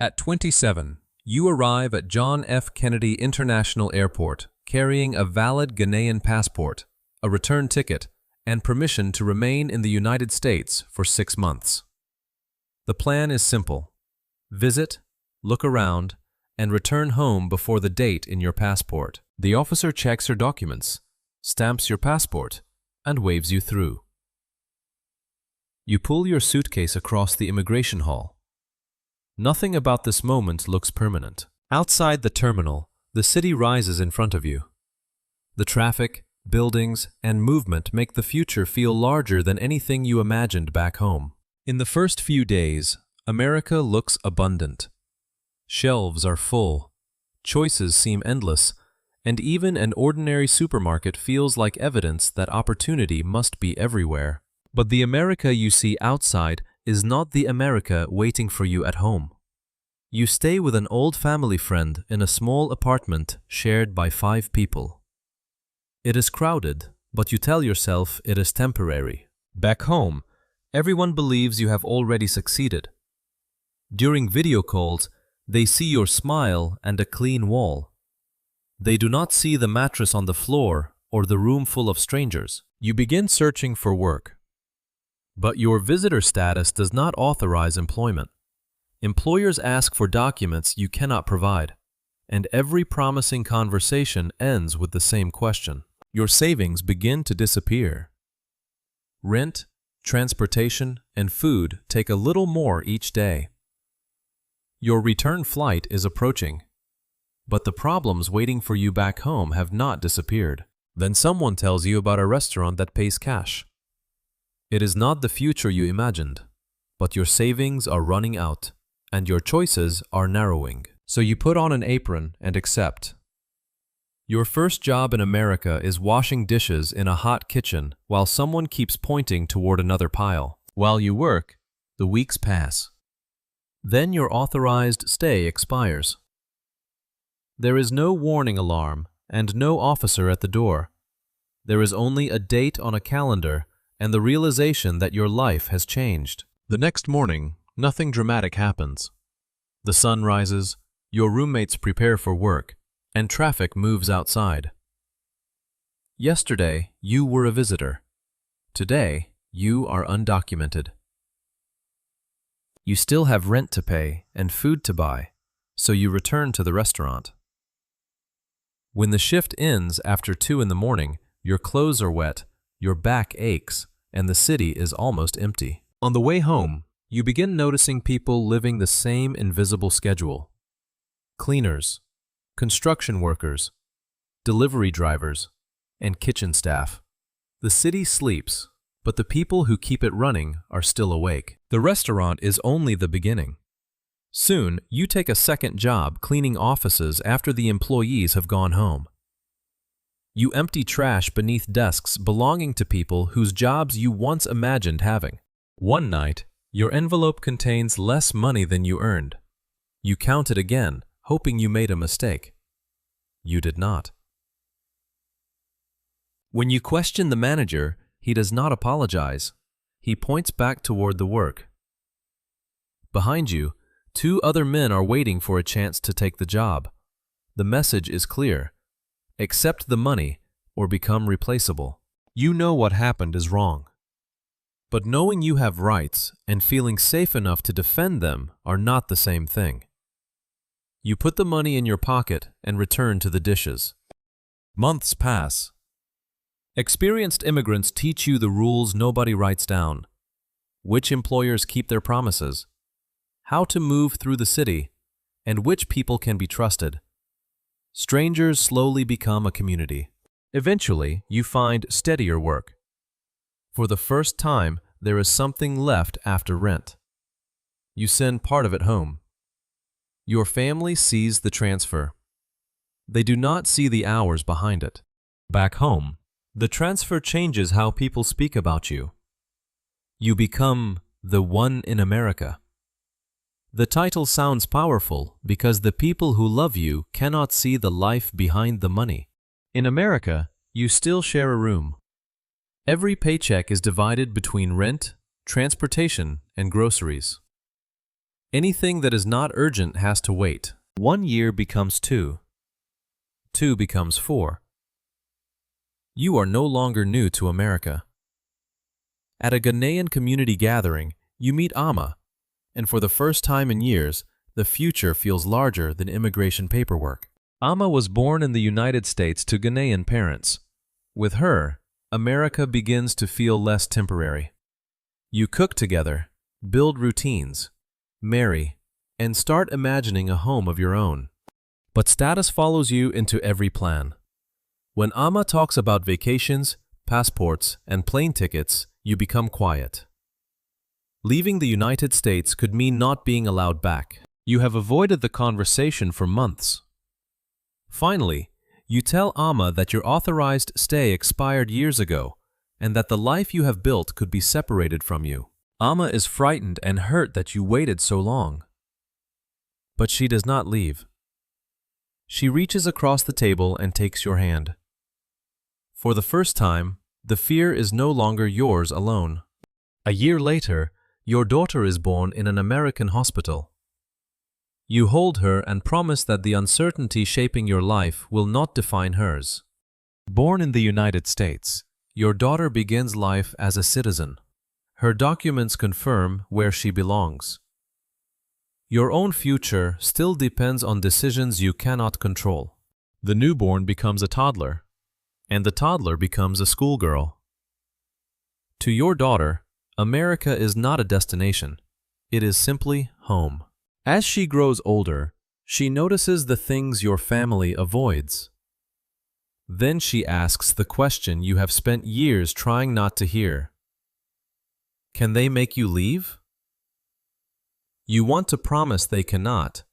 At 27, you arrive at John F. Kennedy International Airport carrying a valid Ghanaian passport, a return ticket, and permission to remain in the United States for 6 months. The plan is simple. Visit, look around, and return home before the date in your passport. The officer checks your documents, stamps your passport, and waves you through. You pull your suitcase across the immigration hall. Nothing about this moment looks permanent. Outside the terminal, the city rises in front of you. The traffic, buildings, and movement make the future feel larger than anything you imagined back home. In the first few days, America looks abundant. Shelves are full, choices seem endless, and even an ordinary supermarket feels like evidence that opportunity must be everywhere. But the America you see outside is not the America waiting for you at home. You stay with an old family friend in a small apartment shared by 5 people. It is crowded, but you tell yourself it is temporary. Back home, everyone believes you have already succeeded. During video calls, they see your smile and a clean wall. They do not see the mattress on the floor or the room full of strangers. You begin searching for work. But your visitor status does not authorize employment. Employers ask for documents you cannot provide, and every promising conversation ends with the same question. Your savings begin to disappear. Rent, transportation, and food take a little more each day. Your return flight is approaching, but the problems waiting for you back home have not disappeared. Then someone tells you about a restaurant that pays cash. It is not the future you imagined, but your savings are running out, and your choices are narrowing. So you put on an apron and accept. Your first job in America is washing dishes in a hot kitchen while someone keeps pointing toward another pile. While you work, the weeks pass. Then your authorized stay expires. There is no warning alarm and no officer at the door. There is only a date on a calendar and the realization that your life has changed. The next morning, nothing dramatic happens. The sun rises, your roommates prepare for work, and traffic moves outside. Yesterday, you were a visitor. Today, you are undocumented. You still have rent to pay and food to buy, so you return to the restaurant. When the shift ends after 2 in the morning, your clothes are wet, your back aches, and the city is almost empty. On the way home, you begin noticing people living the same invisible schedule. Cleaners, construction workers, delivery drivers, and kitchen staff. The city sleeps, but the people who keep it running are still awake. The restaurant is only the beginning. Soon, you take a second job cleaning offices after the employees have gone home. You empty trash beneath desks belonging to people whose jobs you once imagined having. One night, your envelope contains less money than you earned. You count it again, hoping you made a mistake. You did not. When you question the manager, he does not apologize. He points back toward the work. Behind you, 2 other men are waiting for a chance to take the job. The message is clear. Accept the money or become replaceable. You know what happened is wrong. But knowing you have rights and feeling safe enough to defend them are not the same thing. You put the money in your pocket and return to the dishes. Months pass. Experienced immigrants teach you the rules nobody writes down, which employers keep their promises, how to move through the city, and which people can be trusted. Strangers slowly become a community. Eventually, you find steadier work. For the first time, there is something left after rent. You send part of it home. Your family sees the transfer. They do not see the hours behind it. Back home, the transfer changes how people speak about you. You become the one in America. The title sounds powerful because the people who love you cannot see the life behind the money. In America, you still share a room. Every paycheck is divided between rent, transportation, and groceries. Anything that is not urgent has to wait. 1 year becomes 2. 2 becomes 4. You are no longer new to America. At a Ghanaian community gathering, you meet Ama, and for the first time in years, the future feels larger than immigration paperwork. Ama was born in the United States to Ghanaian parents. With her, America begins to feel less temporary. You cook together, build routines, marry, and start imagining a home of your own. But status follows you into every plan. When Ama talks about vacations, passports, and plane tickets, you become quiet. Leaving the United States could mean not being allowed back. You have avoided the conversation for months. Finally, you tell Ama that your authorized stay expired years ago and that the life you have built could be separated from you. Ama is frightened and hurt that you waited so long. But she does not leave. She reaches across the table and takes your hand. For the first time, the fear is no longer yours alone. A year later, your daughter is born in an American hospital. You hold her and promise that the uncertainty shaping your life will not define hers. Born in the United States, your daughter begins life as a citizen. Her documents confirm where she belongs. Your own future still depends on decisions you cannot control. The newborn becomes a toddler, and the toddler becomes a schoolgirl. To your daughter, America is not a destination. It is simply home. As she grows older, she notices the things your family avoids. Then she asks the question you have spent years trying not to hear. Can they make you leave? You want to promise they cannot,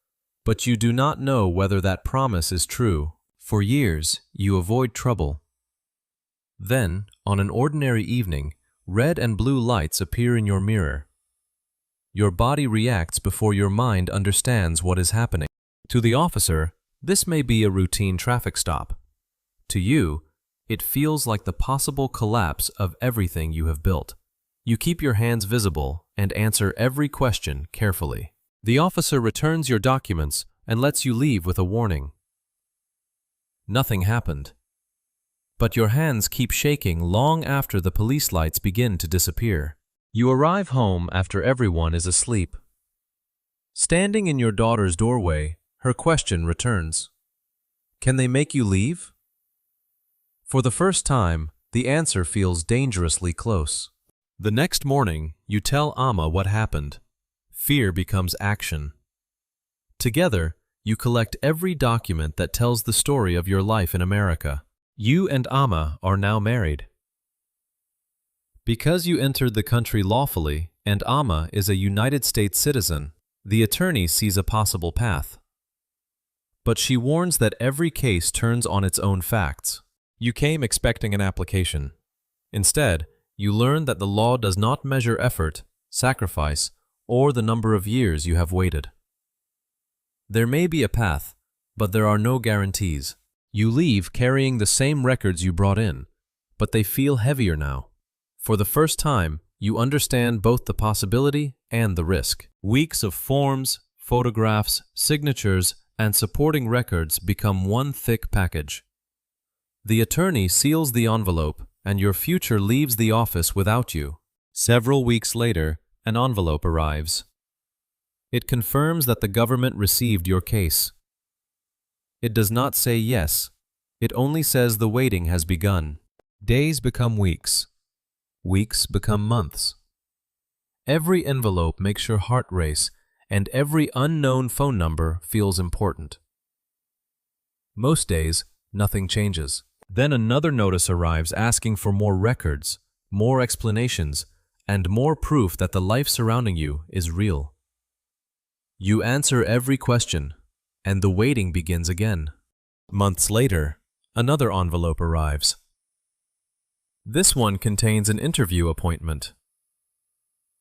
but you do not know whether that promise is true. For years, you avoid trouble. Then, on an ordinary evening, red and blue lights appear in your mirror. Your body reacts before your mind understands what is happening. To the officer, this may be a routine traffic stop. To you, it feels like the possible collapse of everything you have built. You keep your hands visible and answer every question carefully. The officer returns your documents and lets you leave with a warning. Nothing happened. But your hands keep shaking long after the police lights begin to disappear. You arrive home after everyone is asleep. Standing in your daughter's doorway, her question returns. Can they make you leave? For the first time, the answer feels dangerously close. The next morning, you tell Ama what happened. Fear becomes action. Together, you collect every document that tells the story of your life in America. You and Ama are now married. Because you entered the country lawfully and Ama is a United States citizen, the attorney sees a possible path. But she warns that every case turns on its own facts. You came expecting an application. Instead, you learn that the law does not measure effort, sacrifice, or the number of years you have waited. There may be a path, but there are no guarantees. You leave carrying the same records you brought in, but they feel heavier now. For the first time, you understand both the possibility and the risk. Weeks of forms, photographs, signatures, and supporting records become one thick package. The attorney seals the envelope, and your future leaves the office without you. Several weeks later, an envelope arrives. It confirms that the government received your case. It does not say yes. It only says the waiting has begun. Days become weeks. Weeks become months. Every envelope makes your heart race, and every unknown phone number feels important. Most days, nothing changes. Then another notice arrives asking for more records, more explanations, and more proof that the life surrounding you is real. You answer every question, and the waiting begins again. Months later, another envelope arrives. This one contains an interview appointment.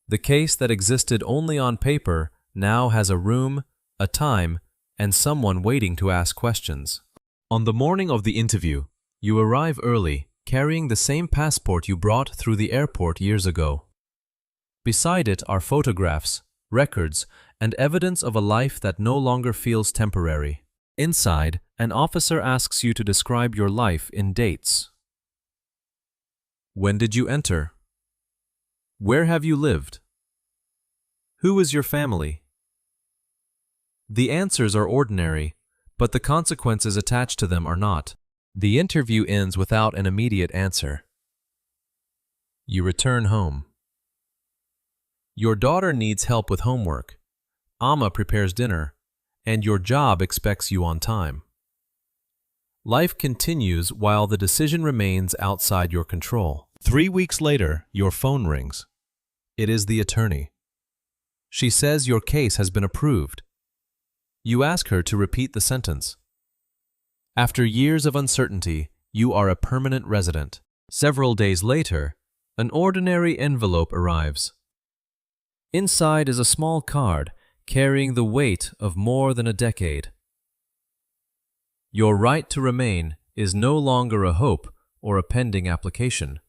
The case that existed only on paper now has a room, a time, and someone waiting to ask questions. On the morning of the interview, you arrive early, carrying the same passport you brought through the airport years ago. Beside it are photographs, records, and evidence of a life that no longer feels temporary. Inside, an officer asks you to describe your life in dates. When did you enter? Where have you lived? Who is your family? The answers are ordinary, but the consequences attached to them are not. The interview ends without an immediate answer. You return home. Your daughter needs help with homework. Amma prepares dinner, and your job expects you on time. Life continues while the decision remains outside your control. 3 weeks later, your phone rings. It is the attorney. She says your case has been approved. You ask her to repeat the sentence. After years of uncertainty, you are a permanent resident. Several days later, an ordinary envelope arrives. Inside is a small card carrying the weight of more than a decade. Your right to remain is no longer a hope or a pending application.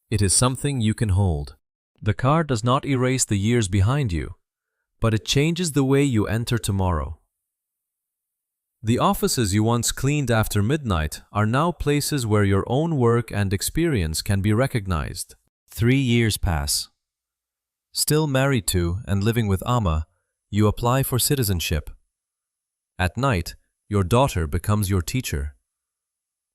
It is something you can hold. The card does not erase the years behind you, but it changes the way you enter tomorrow. The offices you once cleaned after midnight are now places where your own work and experience can be recognized. 3 years pass. Still married to and living with Amma, you apply for citizenship. At night, your daughter becomes your teacher.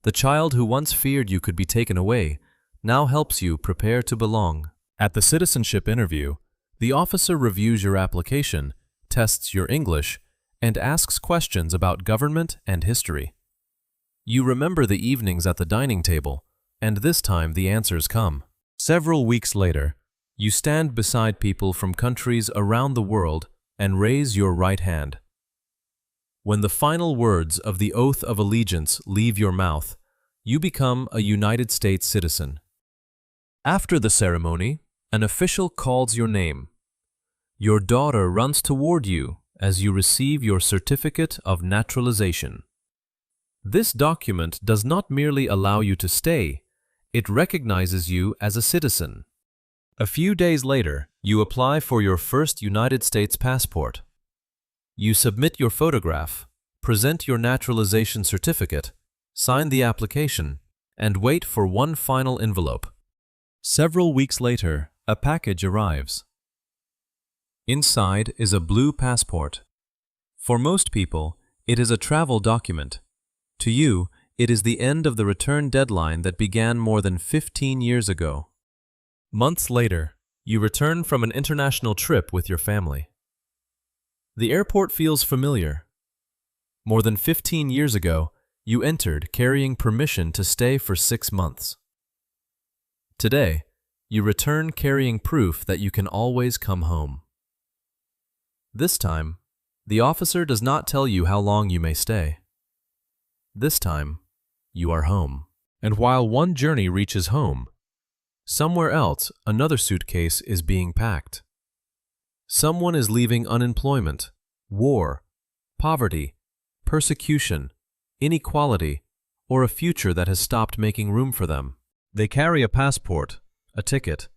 The child who once feared you could be taken away now helps you prepare to belong. At the citizenship interview, the officer reviews your application, tests your English, and asks questions about government and history. You remember the evenings at the dining table, and this time the answers come. Several weeks later, you stand beside people from countries around the world and raise your right hand. When the final words of the oath of allegiance leave your mouth, you become a United States citizen. After the ceremony, an official calls your name. Your daughter runs toward you as you receive your certificate of naturalization. This document does not merely allow you to stay, it recognizes you as a citizen. A few days later, you apply for your first United States passport. You submit your photograph, present your naturalization certificate, sign the application, and wait for one final envelope. Several weeks later, a package arrives. Inside is a blue passport. For most people, it is a travel document. To you, it is the end of the return deadline that began more than 15 years ago. Months later, you return from an international trip with your family. The airport feels familiar. More than 15 years ago, you entered carrying permission to stay for 6 months. Today, you return carrying proof that you can always come home. This time, the officer does not tell you how long you may stay. This time, you are home. And while one journey reaches home, somewhere else another suitcase is being packed. Someone is leaving unemployment, war, poverty, persecution, inequality, or a future that has stopped making room for them. They carry a passport, a ticket,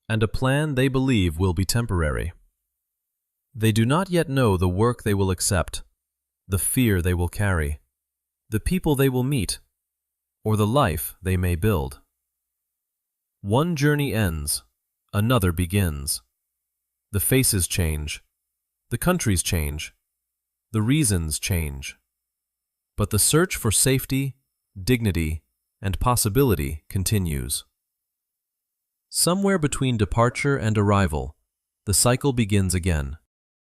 and a plan they believe will be temporary. They do not yet know the work they will accept, the fear they will carry, the people they will meet, or the life they may build. One journey ends, another begins. The faces change, the countries change, the reasons change. But the search for safety, dignity, and possibility continues. Somewhere between departure and arrival, the cycle begins again.